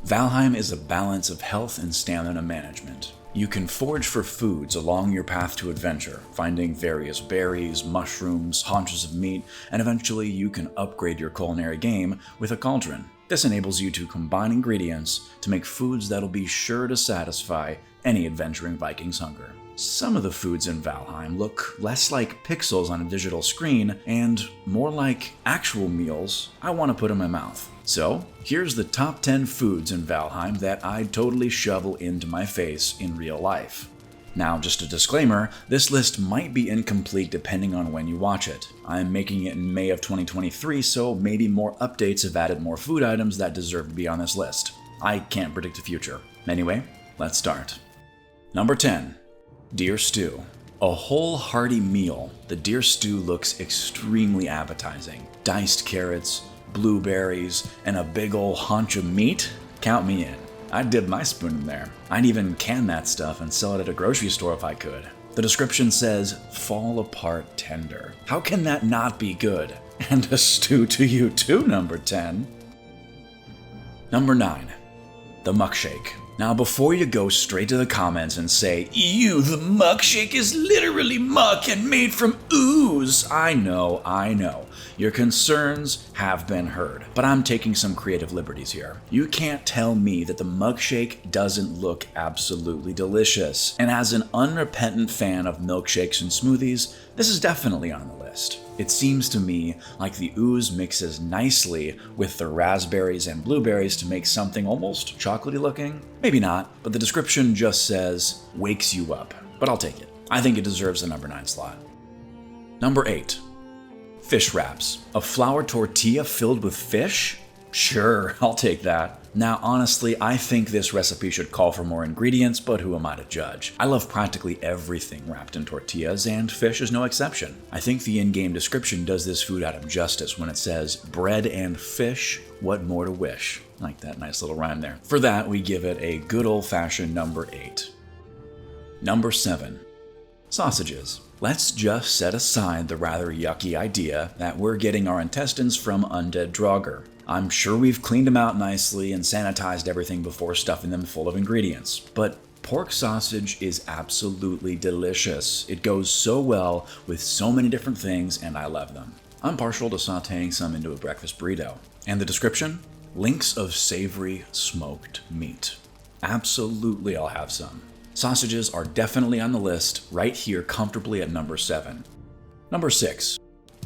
Valheim is a balance of health and stamina management. You can forage for foods along your path to adventure, finding various berries, mushrooms, haunches of meat, and eventually you can upgrade your culinary game with a cauldron. This enables you to combine ingredients to make foods that'll be sure to satisfy any adventuring Viking's hunger. Some of the foods in Valheim look less like pixels on a digital screen and more like actual meals I want to put in my mouth. So, here's the top 10 foods in Valheim that I'd totally shovel into my face in real life. Now, just a disclaimer, this list might be incomplete depending on when you watch it. I'm making it in May of 2023, so maybe more updates have added more food items that deserve to be on this list. I can't predict the future. Anyway, let's start. Number 10. Deer stew. A whole hearty meal, the deer stew looks extremely appetizing. Diced carrots, blueberries, and a big ol' haunch of meat? Count me in. I'd dip my spoon in there. I'd even can that stuff and sell it at a grocery store if I could. The description says, fall apart tender. How can that not be good? And a stew to you too, number 10. Number 9. The muckshake. Now, before you go straight to the comments and say, ew, the muckshake is literally muck and made from ooze. I know. Your concerns have been heard, but I'm taking some creative liberties here. You can't tell me that the muckshake doesn't look absolutely delicious. And as an unrepentant fan of milkshakes and smoothies, this is definitely on the list. It seems to me like the ooze mixes nicely with the raspberries and blueberries to make something almost chocolatey looking. Maybe not, but the description just says, wakes you up. But I'll take it. I think it deserves the number 9 slot. Number 8. Fish wraps. A flour tortilla filled with fish? Sure, I'll take that. Now, honestly, I think this recipe should call for more ingredients, but who am I to judge? I love practically everything wrapped in tortillas, and fish is no exception. I think the in-game description does this food item justice when it says, bread and fish, what more to wish? I like that nice little rhyme there. For that, we give it a good old-fashioned number 8. Number 7. Sausages. Let's just set aside the rather yucky idea that we're getting our intestines from undead Draugr. I'm sure we've cleaned them out nicely and sanitized everything before stuffing them full of ingredients, but pork sausage is absolutely delicious. It goes so well with so many different things, and I love them. I'm partial to sauteing some into a breakfast burrito. And the description? Links of savory smoked meat. Absolutely, I'll have some. Sausages are definitely on the list, right here comfortably at number 7. Number 6.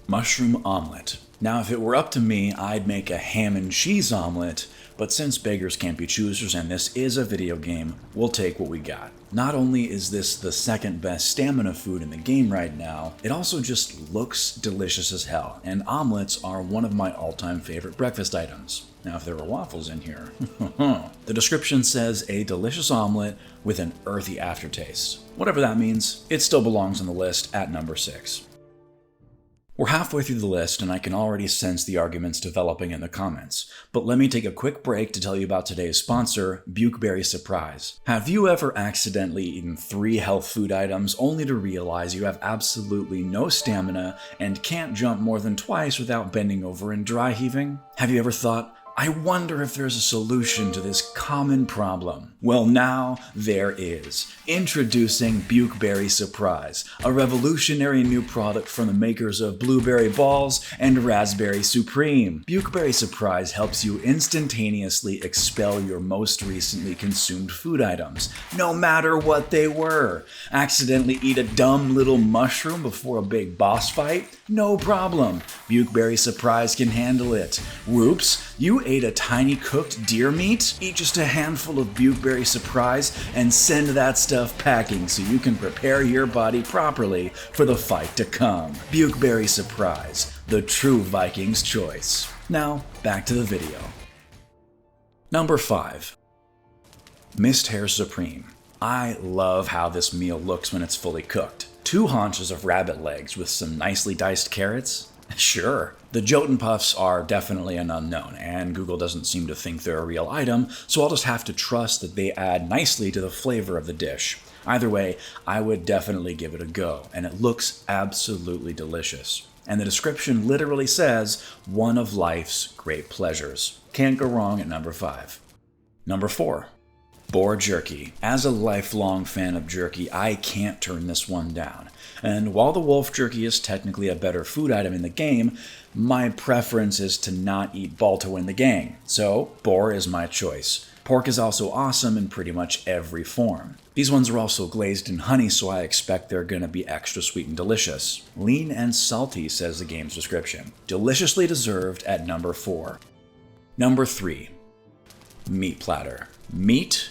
Mushroom omelette. Now, if it were up to me, I'd make a ham and cheese omelet, but since beggars can't be choosers and this is a video game, we'll take what we got. Not only is this the second best stamina food in the game right now, it also just looks delicious as hell, and omelets are one of my all-time favorite breakfast items. Now, if there were waffles in here. The description says a delicious omelet with an earthy aftertaste. Whatever that means, it still belongs on the list at number 6. We're halfway through the list, and I can already sense the arguments developing in the comments. But let me take a quick break to tell you about today's sponsor, Bukeberry Surprise. Have you ever accidentally eaten 3 health food items only to realize you have absolutely no stamina and can't jump more than twice without bending over and dry heaving? Have you ever thought, I wonder if there's a solution to this common problem? Well, now there is. Introducing Bukeberry Surprise, a revolutionary new product from the makers of Blueberry Balls and Raspberry Supreme. Bukeberry Surprise helps you instantaneously expel your most recently consumed food items, no matter what they were. Accidentally eat a dumb little mushroom before a big boss fight? No problem. Bukeberry Surprise can handle it. Whoops, you ate a tiny cooked deer meat? Eat just a handful of Bukeberry Surprise and send that stuff packing so you can prepare your body properly for the fight to come. Bukeberry Surprise, the true Viking's choice. Now, back to the video. Number 5. Mist Hair Supreme. I love how this meal looks when it's fully cooked. 2 haunches of rabbit legs with some nicely diced carrots? Sure. The Jotun Puffs are definitely an unknown, and Google doesn't seem to think they're a real item, so I'll just have to trust that they add nicely to the flavor of the dish. Either way, I would definitely give it a go, and it looks absolutely delicious. And the description literally says, one of life's great pleasures. Can't go wrong at number 5. Number 4. Boar Jerky. As a lifelong fan of jerky, I can't turn this one down. And while the wolf jerky is technically a better food item in the game, my preference is to not eat Balto in the game, so boar is my choice. Pork is also awesome in pretty much every form. These ones are also glazed in honey, so I expect they're gonna be extra sweet and delicious. Lean and salty, says the game's description. Deliciously deserved at number 4. Number 3. Meat platter. Meat,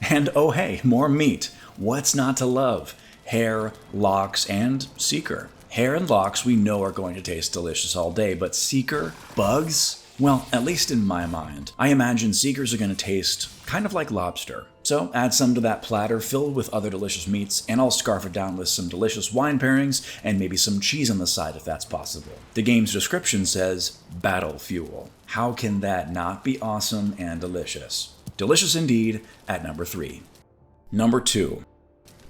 and oh hey, more meat. What's not to love? Hare, lox, and seeker. Hare and lox we know are going to taste delicious all day, but seeker, bugs? Well, at least in my mind, I imagine seekers are going to taste kind of like lobster. So add some to that platter filled with other delicious meats, and I'll scarf it down with some delicious wine pairings and maybe some cheese on the side if that's possible. The game's description says, battle fuel. How can that not be awesome and delicious? Delicious indeed at number 3. Number 2.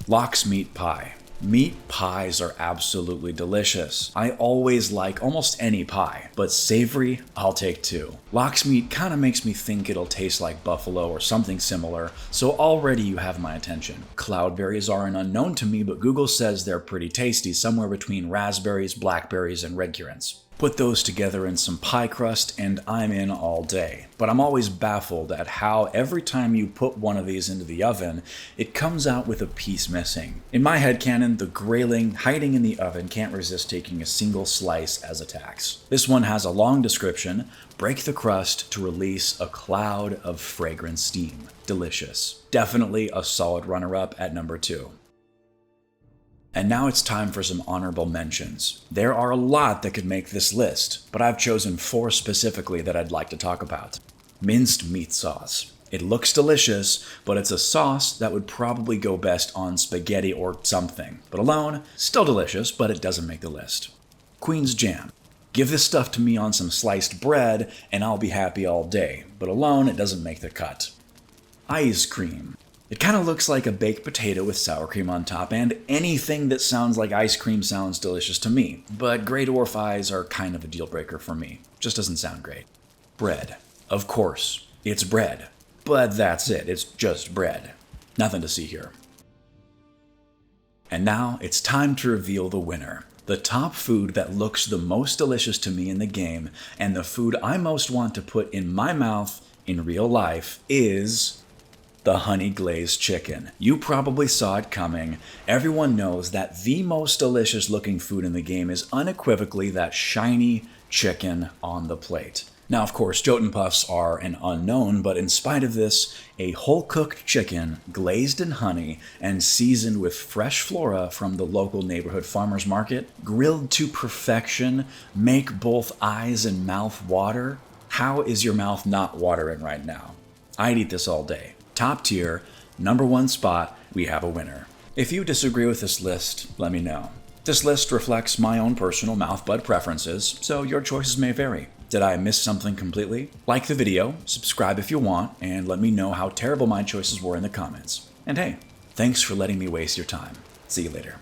Lox Meat Pie. Meat pies are absolutely delicious. I always like almost any pie, but savory, I'll take 2. Lox meat kinda makes me think it'll taste like buffalo or something similar, so already you have my attention. Cloudberries are an unknown to me, but Google says they're pretty tasty, somewhere between raspberries, blackberries, and red currants. Put those together in some pie crust and I'm in all day. But I'm always baffled at how every time you put one of these into the oven, it comes out with a piece missing. In my headcanon, the grayling hiding in the oven can't resist taking a single slice as a tax. This one has a long description: break the crust to release a cloud of fragrant steam. Delicious. Definitely a solid runner-up at number 2. And now it's time for some honorable mentions. There are a lot that could make this list, but I've chosen 4 specifically that I'd like to talk about. Minced meat sauce. It looks delicious, but it's a sauce that would probably go best on spaghetti or something. But alone, still delicious, but it doesn't make the list. Queen's jam. Give this stuff to me on some sliced bread, and I'll be happy all day, but alone, it doesn't make the cut. Ice cream. It kind of looks like a baked potato with sour cream on top, and anything that sounds like ice cream sounds delicious to me. But Grey Dwarf eyes are kind of a deal breaker for me. Just doesn't sound great. Bread. Of course, it's bread. But that's it, it's just bread. Nothing to see here. And now it's time to reveal the winner. The top food that looks the most delicious to me in the game, and the food I most want to put in my mouth in real life is the honey glazed chicken. You probably saw it coming. Everyone knows that the most delicious looking food in the game is unequivocally that shiny chicken on the plate. Now, of course, Jotun Puffs are an unknown, but in spite of this, a whole-cooked chicken glazed in honey and seasoned with fresh flora from the local neighborhood farmer's market, grilled to perfection, make both eyes and mouth water. How is your mouth not watering right now? I'd eat this all day. Top tier, number 1 spot, we have a winner. If you disagree with this list, let me know. This list reflects my own personal mouth-bud preferences, so your choices may vary. Did I miss something completely? Like the video, subscribe if you want, and let me know how terrible my choices were in the comments. And hey, thanks for letting me waste your time. See you later.